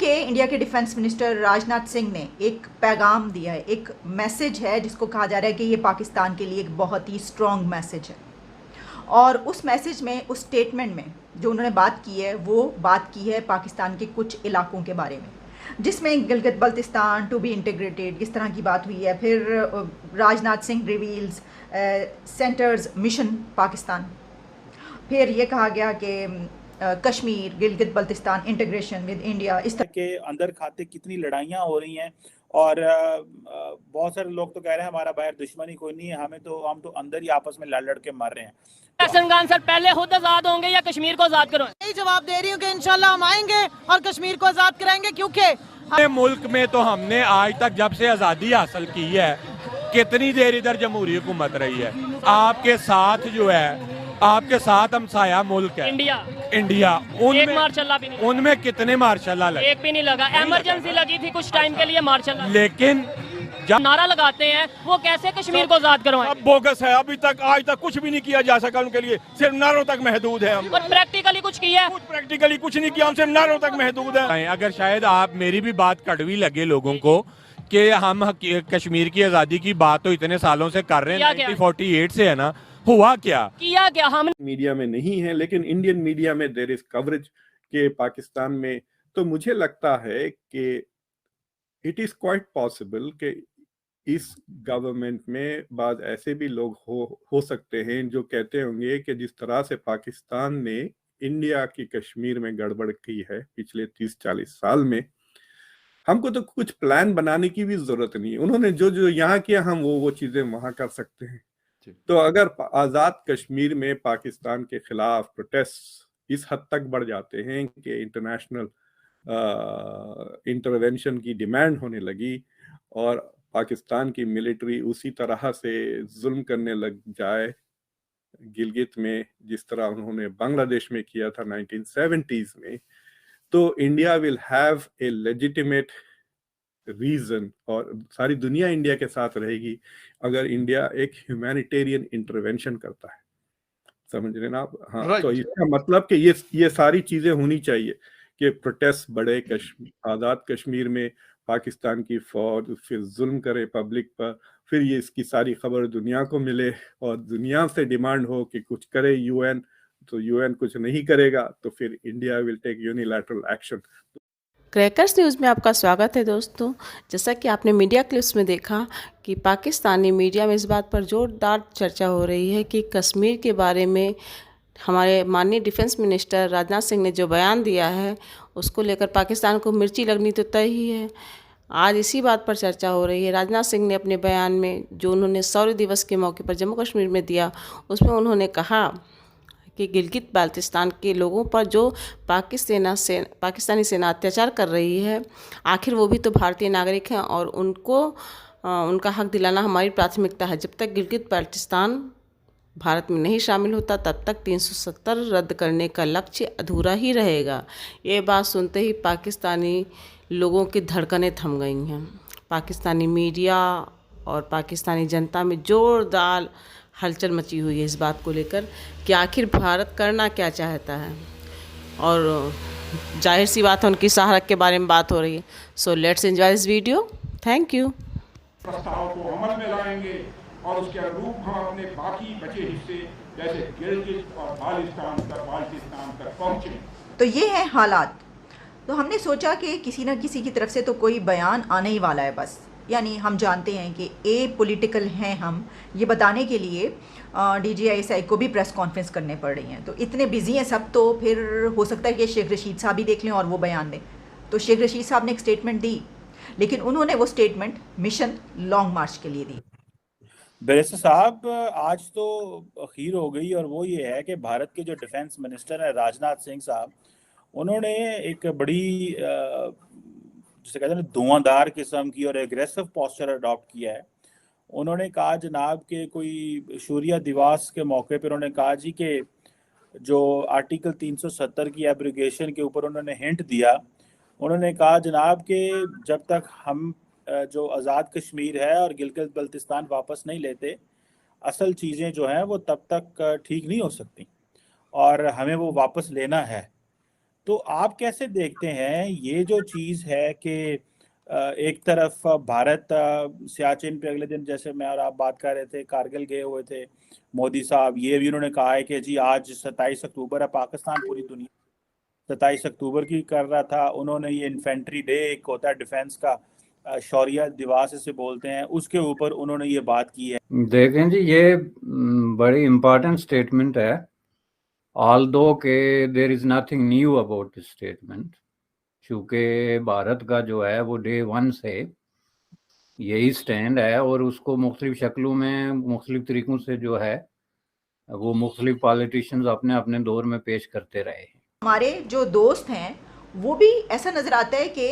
के इंडिया के defence minister Rajnath Singh ने एक पैगाम दिया है, एक मैसेज है जिसको कहा जा रहा है कि ये पाकिस्तान के लिए एक बहुत ही स्ट्रॉन्ग मैसेज है। और उस मैसेज में, उस स्टेटमेंट में जो उन्होंने बात की है, वो बात की है पाकिस्तान के कुछ इलाकों के बारे में, जिसमें Gilgit Baltistan to be integrated इस तरह की बात हुई है। फिर Rajnath Singh reveals centre's mission Pakistan. फिर ये कहा गया कि Kashmir Gilgit Baltistan integration with India. इस तरह के अंदर खाते कितनी लड़ाइयाँ हो रही हैं और बहुत सारे लोग तो कह रहे हैं हमारा बाहर दुश्मनी कोई नहीं है, हम तो अंदर ही आपस में लड़ के मर रहे हैं। हसन खान सर पहले खुद आजाद होंगे या कश्मीर को आजाद करो? यही जवाब दे रही हूँ कि इंशाल्लाह हम आएंगे और कश्मीर को आजाद कराएंगे, क्योंकि मुल्क में तो हमने आज तक जब से आजादी हासिल की है कितनी देर इधर जमहूरी हुकूमत रही है। आपके साथ जो है, आपके साथ हमसाया मुल्क है इंडिया एक मार्शल भी नहीं, उनमें कितने मार्शल लगे? एक भी नहीं लगा। इमरजेंसी लगी थी कुछ टाइम के लिए मार्शल, लेकिन जब नारा लगाते हैं वो कैसे कश्मीर को आजाद करवाएं? अब बोगस है। अभी तक आज तक कुछ भी नहीं किया जा सका उनके लिए, सिर्फ नारों तक महदूद है। हम और प्रैक्टिकली कुछ किया है? प्रैक्टिकली कुछ नहीं किया, हम सिर्फ नारों तक महदूद है। अगर शायद आप मेरी भी बात कड़वी लगे लोगों को कि हम कश्मीर की आजादी की बात तो इतने सालों से कर रहे हैं, 1948 से है ना, हुआ क्या? किया क्या? हम मीडिया में नहीं है, लेकिन इंडियन मीडिया में देयर इज कवरेज के पाकिस्तान में। तो मुझे लगता है कि इट इज क्वाइट पॉसिबल कि इस गवर्नमेंट में बाद ऐसे भी लोग हो सकते हैं जो कहते होंगे कि जिस तरह से पाकिस्तान ने इंडिया की कश्मीर में गड़बड़ की है पिछले 30-40 साल में, हमको तो कुछ प्लान बनाने की भी जरूरत नहीं है। उन्होंने जो जो यहाँ किया हम वो चीजें वहां कर सकते हैं। तो अगर आजाद कश्मीर में पाकिस्तान के खिलाफ प्रोटेस्ट इस हद तक बढ़ जाते हैं कि इंटरनेशनल इंटरवेंशन की डिमांड होने लगी और पाकिस्तान की मिलिट्री उसी तरह से जुल्म करने लग जाए गिलगित में जिस तरह उन्होंने बांग्लादेश में किया था 1970s में, तो India will have a legitimate reason और सारी दुनिया इंडिया के साथ रहेगी अगर इंडिया एक ह्यूमैनिटेरियन इंटरवेंशन करता है। समझ रहे ना आप? हाँ right. तो इसका मतलब कि ये सारी चीजें होनी चाहिए कि प्रोटेस्ट बढ़े आजाद कश्मीर में, पाकिस्तान की फौज फिर जुल्म करे पब्लिक पर, फिर ये इसकी सारी खबर दुनिया को मिले और दुनिया से डिमांड हो कि कुछ करे यूएन, तो यूएन कुछ नहीं करेगा तो फिर India will take unilateral action. Crackers News में आपका स्वागत है दोस्तों। जैसा कि आपने मीडिया क्लिप्स में देखा कि पाकिस्तानी मीडिया में इस बात पर जोरदार चर्चा हो रही है कि कश्मीर के बारे में हमारे माननीय डिफेंस मिनिस्टर राजनाथ सिंह ने जो बयान दिया है उसको लेकर पाकिस्तान को मिर्ची लगनी तो तय ही है। आज इसी बात पर चर्चा हो रही है। राजनाथ सिंह ने अपने बयान में जो उन्होंने शौर्य दिवस के मौके पर जम्मू कश्मीर में दिया, उसमें उन्होंने कहा कि गिलगित बाल्तिस्तान के लोगों पर जो पाकिस्तानी सेना अत्याचार कर रही है, आखिर वो भी तो भारतीय नागरिक हैं और उनको उनका हक दिलाना हमारी प्राथमिकता है। जब तक गिलगित बाल्तिस्तान भारत में नहीं शामिल होता तब तक 370 रद्द करने का लक्ष्य अधूरा ही रहेगा। ये बात सुनते ही पाकिस्तानी लोगों की धड़कनें थम गई हैं। पाकिस्तानी मीडिया और पाकिस्तानी जनता में जोरदार हलचल मची हुई है इस बात को लेकर कि आखिर भारत करना क्या चाहता है, और जाहिर सी बात है उनकी सहारक के बारे में बात हो रही है। So let's enjoy this video. Thank you. प्रस्ताव को अमल में लाएंगे और उसके अनुरूप हम अपने बाकी बचे हिस्से जैसे गिलगित और बाल्टिस्तान तक पहुंचे। तो ये है हालात। तो हमने सोचा कि किसी न किसी की तरफ से तो कोई बयान आने ही वाला है बस, यानी हम जानते हैं कि ए पॉलिटिकल हैं हम, ये बताने के लिए DGISI को भी प्रेस कॉन्फ्रेंस करने पड़ रही हैं। तो इतने बिजी हैं सब, तो फिर हो सकता है कि शेख रशीद साहब भी देख लें और वो बयान दें। तो शेख रशीद साहब ने एक स्टेटमेंट दी, लेकिन उन्होंने वो स्टेटमेंट मिशन लॉन्ग मार्च के लिए दी। बैरिस्टर साहब, आज तो अखीर हो गई और वो ये है कि भारत के जो डिफेंस मिनिस्टर हैं राजनाथ सिंह साहब, उन्होंने एक बड़ी जिसे कहते हैं धुआंधार किस्म की और एग्रेसिव पोस्चर अडॉप्ट किया है। उन्होंने कहा जनाब के कोई शूरिया दिवस के मौके पर उन्होंने कहा जी कि जो आर्टिकल 370 की एब्रिगेशन के ऊपर उन्होंने हिंट दिया। उन्होंने कहा जनाब के जब तक हम जो आज़ाद कश्मीर है और गिलगित बल्तिस्तान वापस नहीं लेते, असल चीज़ें जो हैं वो तब तक ठीक नहीं हो सकती और हमें वो वापस लेना है। तो आप कैसे देखते हैं ये जो चीज़ है कि एक तरफ भारत सियाचिन पे अगले दिन, जैसे मैं और आप बात कर रहे थे, कारगिल गए हुए थे मोदी साहब, ये भी उन्होंने कहा है कि जी आज 27 अक्टूबर है, पाकिस्तान पूरी दुनिया 27 अक्टूबर की कर रहा था। उन्होंने ये इन्फेंट्री डे एक होता है डिफेंस का, शौर्य दिवस इसे बोलते हैं, उसके ऊपर उन्होंने ये बात की है। देखें जी, ये बड़ी इम्पोर्टेंट स्टेटमेंट है, ऑल्दो के there is nothing new about this statement, चूँकि भारत का जो है वो डे वन से यही स्टैंड है और उसको मुख्तलिफ शक्लों में मुख्तलिफ तरीक़ों से जो है वो मुख्तलिफ पॉलिटिशियंस अपने अपने दौर में पेश करते रहे हैं। हमारे जो दोस्त हैं वो भी ऐसा नज़र आता है कि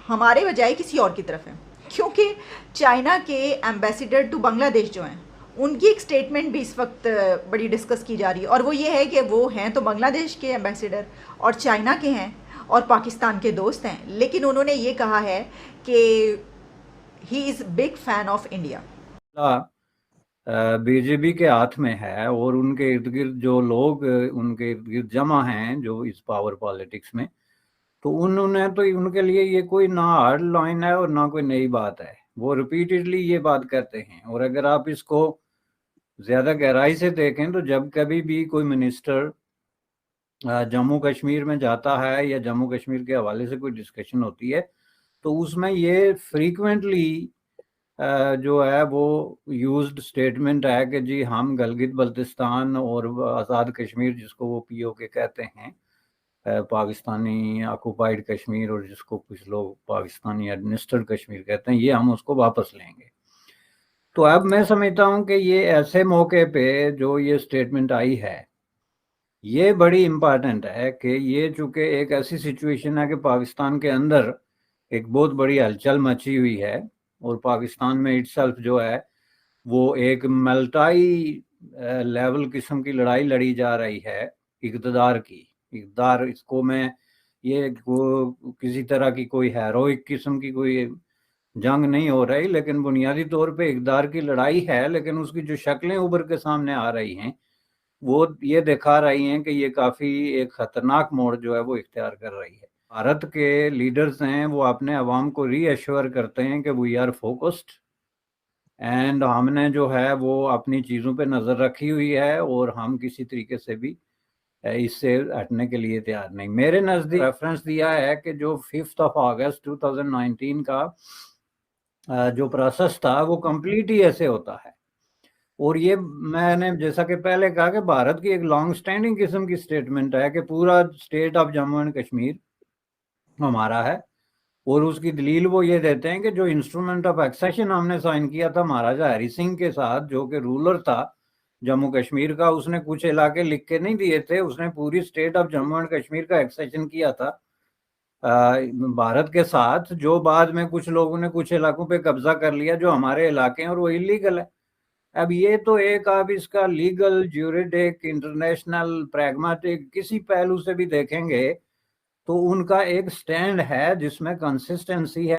हमारे बजाय किसी और की तरफ है, क्योंकि चाइना के एम्बेसडर टू बांग्लादेश जो हैं उनकी एक स्टेटमेंट भी इस वक्त बड़ी डिस्कस की जा रही है, और वो ये है कि वो हैं तो बांग्लादेश के एम्बेसडर और चाइना के हैं और पाकिस्तान के दोस्त हैं, लेकिन उन्होंने ये कहा है कि he is big fan of India. BJP के हाथ में है और उनके इर्द गिर्द जो लोग उनके इर्द गिर्द जमा हैं जो इस पावर पॉलिटिक्स में, तो उन्होंने तो उनके लिए ये कोई ना हार्ड लाइन है और ना कोई नई बात है, वो रिपीटेडली ये बात करते हैं। और अगर आप इसको ज़्यादा गहराई से देखें तो जब कभी भी कोई मिनिस्टर जम्मू कश्मीर में जाता है या जम्मू कश्मीर के हवाले से कोई डिस्कशन होती है तो उसमें ये फ्रीक्वेंटली जो है वो यूज्ड स्टेटमेंट है कि जी हम गलगित बल्तिस्तान और आज़ाद कश्मीर, जिसको वो पीओके कहते हैं, पाकिस्तानी ऑक्युपाइड कश्मीर, और जिसको कुछ लोग पाकिस्तानी एडमिनिस्ट्रेटेड कश्मीर कहते हैं, ये हम उसको वापस लेंगे। तो अब मैं समझता हूँ कि ये ऐसे मौके पे जो ये स्टेटमेंट आई है ये बड़ी इम्पॉर्टेंट है कि ये चूँकि एक ऐसी सिचुएशन है कि पाकिस्तान के अंदर एक बहुत बड़ी हलचल मची हुई है और पाकिस्तान में इटसेल्फ जो है वो एक मल्टाई लेवल किस्म की लड़ाई लड़ी जा रही है इक़्तिदार की। इक़्तिदार, इसको मैं ये किसी तरह की कोई हेरोइक किस्म की कोई जंग नहीं हो रही, लेकिन बुनियादी तौर पे इक़्तिदार की लड़ाई है, लेकिन उसकी जो शक्लें उभर के सामने आ रही हैं वो ये दिखा रही हैं कि ये काफ़ी एक ख़तरनाक मोड़ जो है वो इख्तियार कर रही है। भारत के लीडर्स हैं वो अपने अवाम को रीअश्योर करते हैं कि वी आर फोकस्ड एंड हमने जो है वो अपनी चीज़ों पे नज़र रखी हुई है और हम किसी तरीके से भी इससे हटने के लिए तैयार नहीं। मेरे नज़दीक रेफरेंस दिया है कि जो 5 अगस्त 2019 का जो प्रोसेस था वो कंप्लीट ही ऐसे होता है, और ये मैंने जैसा कि पहले कहा कि भारत की एक लॉन्ग स्टैंडिंग किस्म की स्टेटमेंट है कि पूरा state of Jammu and Kashmir हमारा है, और उसकी दलील वो ये देते हैं कि जो इंस्ट्रूमेंट ऑफ एक्सेशन हमने साइन किया था महाराजा हरि सिंह के साथ, जो कि रूलर था जम्मू कश्मीर का, उसने कुछ इलाके लिख के नहीं दिए थे, उसने पूरी state of Jammu and Kashmir का एक्सेशन किया था भारत के साथ, जो बाद में कुछ लोगों ने कुछ इलाकों पे कब्जा कर लिया जो हमारे इलाके हैं और वो इलीगल है। अब ये तो एक आप इसका लीगल, ज्यूरिडिक, इंटरनेशनल, प्रैग्मेटिक किसी पहलू से भी देखेंगे तो उनका एक स्टैंड है जिसमें कंसिस्टेंसी है।